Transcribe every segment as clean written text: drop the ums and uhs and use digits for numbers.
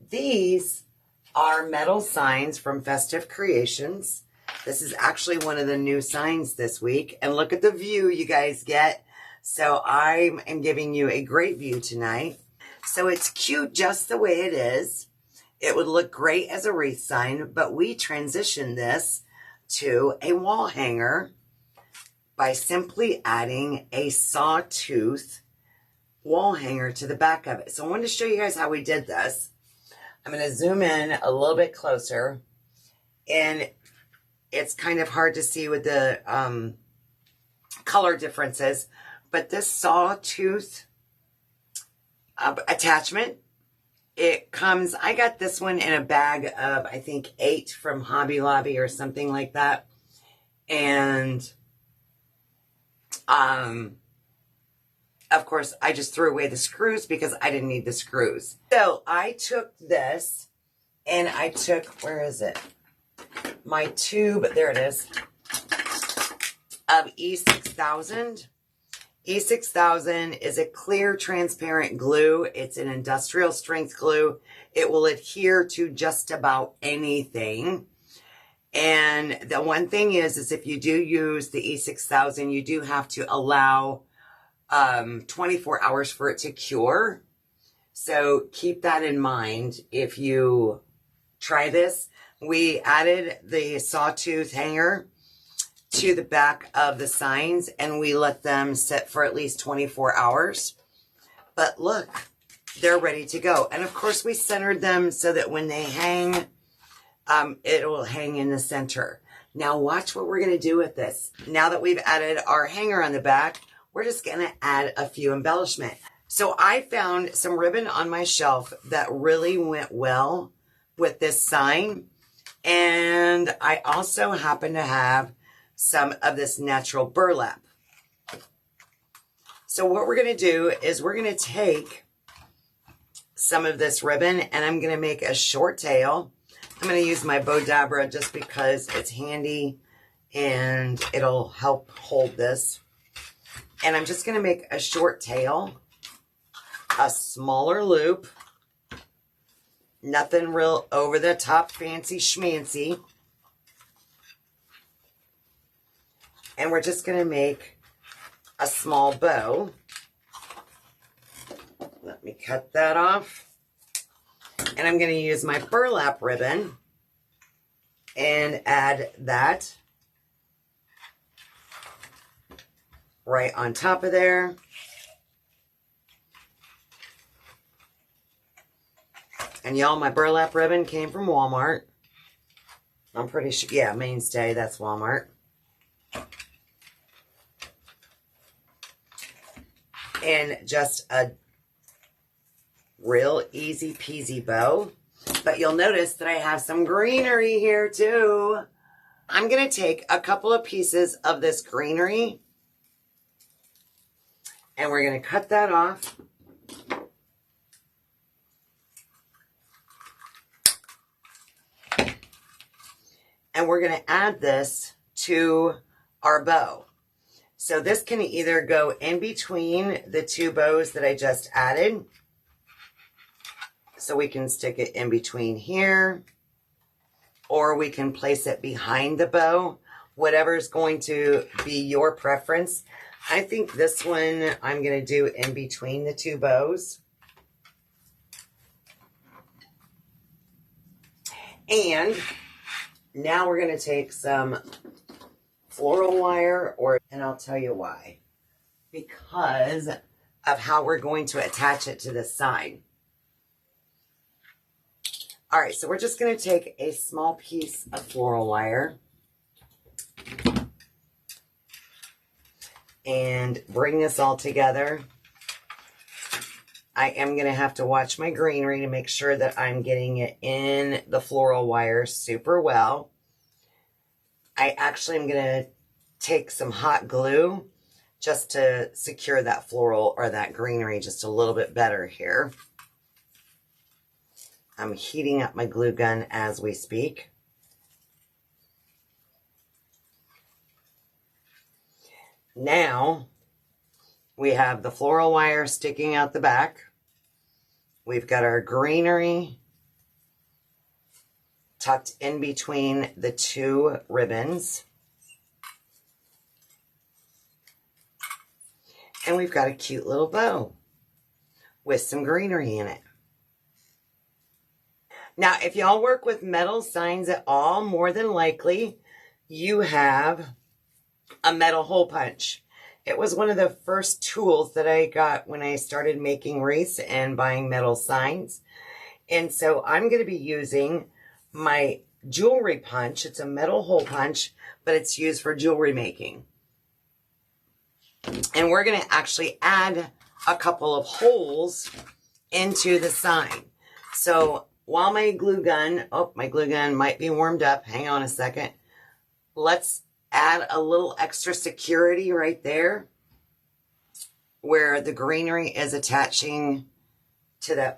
These are metal signs from Festive Creations. This is actually one of the new signs this week. And look at the view you guys get. So I am giving you a great view tonight. So it's cute just the way it is. It would look great as a wreath sign, but we transitioned this to a wall hanger by simply adding a Sawtooth wall hanger to the back of it. So I wanted to show you guys how we did this. I'm going to zoom in a little bit closer, and it's kind of hard to see with the color differences, but this Sawtooth attachment, it comes, I got this one in a bag of, I think 8 from Hobby Lobby or something like that. And of course, I just threw away the screws because I didn't need the screws. So I took this and I took, where is it? My tube, there it is, of E6000. E6000 is a clear, transparent glue. It's an industrial strength glue. It will adhere to just about anything. And the one thing is if you do use the E6000, you do have to allow 24 hours for it to cure. So keep that in mind if you try this. We added the Sawtooth hanger to the back of the signs, and we let them sit for at least 24 hours. But look, they're ready to go. And of course, we centered them so that when they hang, it will hang in the center. Now watch what we're going to do with this. Now that we've added our hanger on the back, we're just going to add a few embellishment. So I found some ribbon on my shelf that really went well with this sign. And I also happen to have some of this natural burlap. So what we're going to do is we're going to take some of this ribbon and I'm going to make a short tail. I'm going to use my Bodabra just because it's handy and it'll help hold this. And I'm just going to make a short tail, a smaller loop, nothing real over the top fancy schmancy. And we're just going to make a small bow. Let me cut that off. And I'm going to use my burlap ribbon and add that right on top of there. And y'all, my burlap ribbon came from Walmart. I'm pretty sure, yeah, Mainstay, that's Walmart. And just a real easy peasy bow. But you'll notice that I have some greenery here too. I'm going to take a couple of pieces of this greenery and we're going to cut that off. And we're going to add this to our bow. So this can either go in between the two bows that I just added. So we can stick it in between here, or we can place it behind the bow, whatever's going to be your preference. I think this one I'm going to do in between the two bows. And now we're going to take some floral wire, and I'll tell you why. Because of how we're going to attach it to this side. All right, so we're just going to take a small piece of floral wire and bring this all together. I am going to have to watch my greenery to make sure that I'm getting it in the floral wire super well. I actually am going to take some hot glue just to secure that floral or that greenery just a little bit better here. I'm heating up my glue gun as we speak. Now we have the floral wire sticking out the back. We've got our greenery tucked in between the two ribbons. And we've got a cute little bow with some greenery in it. Now, if y'all work with metal signs at all, more than likely you have a metal hole punch. It was one of the first tools that I got when I started making wreaths and buying metal signs. And so I'm going to be using my jewelry punch. It's a metal hole punch, but it's used for jewelry making. And we're going to actually add a couple of holes into the sign. So while my glue gun might be warmed up. Hang on a second. Let's add a little extra security right there where the greenery is attaching to the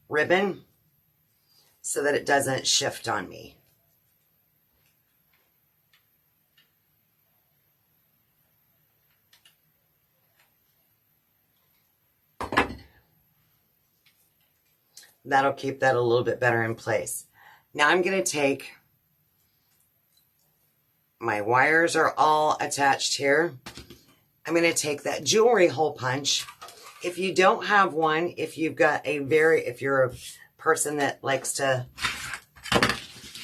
ribbon so that it doesn't shift on me. That'll keep that a little bit better in place. Now I'm going to take, my wires are all attached here. I'm going to take that jewelry hole punch. If you don't have one, if you're a person that likes to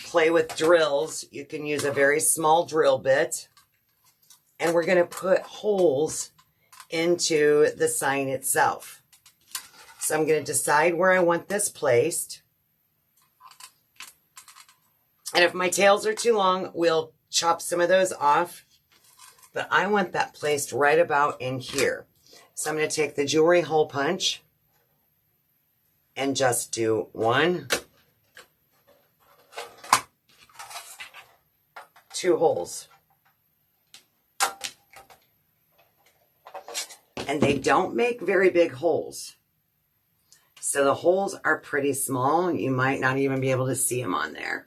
play with drills, you can use a very small drill bit. And we're going to put holes into the sign itself. So I'm going to decide where I want this placed. And if my tails are too long, we'll chop some of those off. But I want that placed right about in here. So I'm going to take the jewelry hole punch and just do 1, 2 holes. And they don't make very big holes. So the holes are pretty small. You might not even be able to see them on there.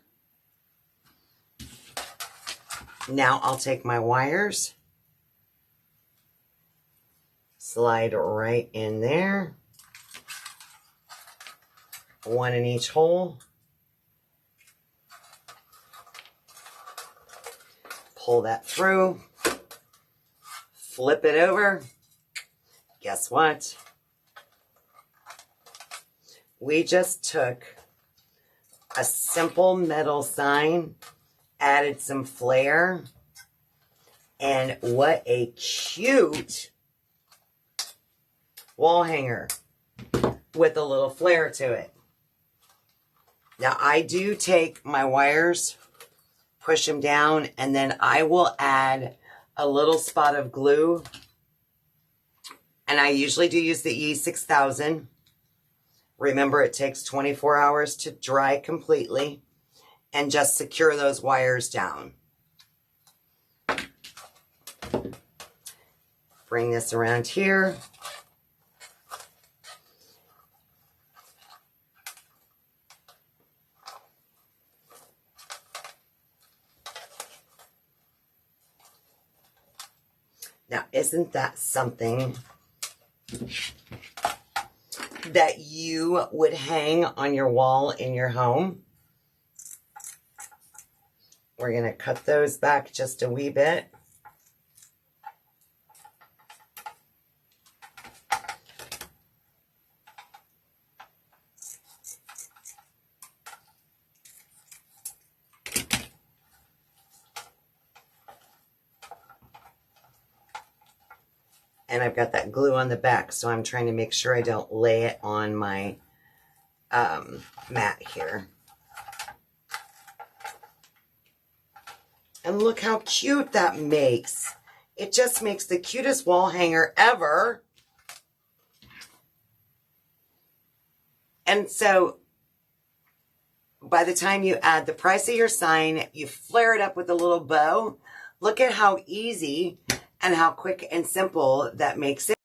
Now I'll take my wires, slide right in there, 1 in each hole, pull that through, flip it over. Guess what? We just took a simple metal sign, added some flair, and what a cute wall hanger with a little flair to it. Now I do take my wires, push them down, and then I will add a little spot of glue. And I usually do use the E6000. Remember, it takes 24 hours to dry completely, and just secure those wires down. Bring this around here. Now, isn't that something that you would hang on your wall in your home? We're going to cut those back just a wee bit. And I've got that glue on the back, so I'm trying to make sure I don't lay it on my mat here. And look how cute that makes. It just makes the cutest wall hanger ever. And so by the time you add the price of your sign, you flare it up with a little bow. Look at how easy and how quick and simple that makes it.